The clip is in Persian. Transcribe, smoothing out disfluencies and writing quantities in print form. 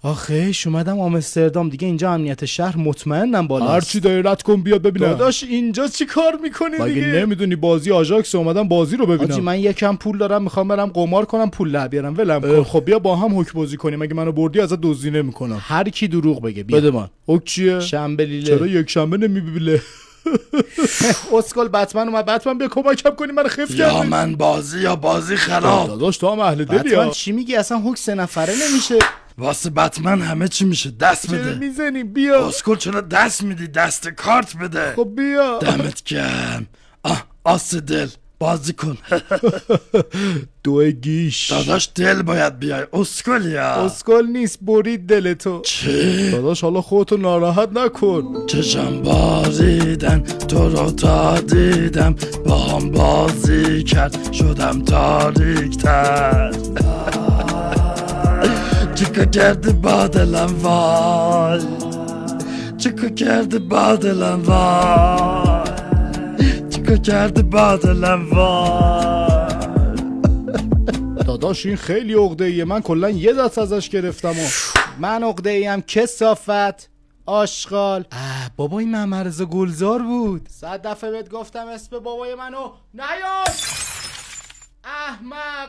آخیش اومدم آمستردام دیگه، اینجا امنیت شهر مطمئنم بالاست. هرچی داری رد کن بیاد ببینم. داداش اینجا چی کار میکنی مگه دیگه؟ نمیدونی بازی آژاکس، اومدم بازی رو ببینم. آجی من یکم پول دارم میخوام برم قمار کنم پول در بیارم، ولم کن. خب بیا با هم حک بازی کنیم، مگه منو بردی ازت دزدی نمیکنم. هر کی دروغ بگه بیا بده من. حک چیه؟ شنبه لیله. چرا یک شنبه نمیبیله؟ اسکل بتمن اومد. بتمن بیا کمکم کنی، من خف یا کردی. من بازی یا بازی خراب. داداش تو هم اهل دلی بتمن ها. چی میگی؟ اصلا هوک 3 نفره نمیشه. واسه بتمن همه چی میشه. دست چرا بده. میزنیم؟ بیا. اسکول چرا دست میدی؟ دست کارت بده. خب بیا. دمت گرم. آس دل بازی کن. دو گیش. داداش دل باید بیای. اسکول یا اسکل نیست، برید دلتو. چی؟ داداش حالا خودتو ناراحت نکن. چشم باریدن تو رو تا دیدم، با هم بازی کرد شدم تاریکتر. چیکار کردی با دلم وای، چیکار کردی با دلم وای، چیکار کردی با دلم وای. داداش این خیلی عقده‌ایه، من کلا یه دست ازش گرفتم و من عقده ایم کثافت آشغال. بابا این ممرز گلزار بود. 100 دفعه بهت گفتم اسم بابای منو نیار احمق.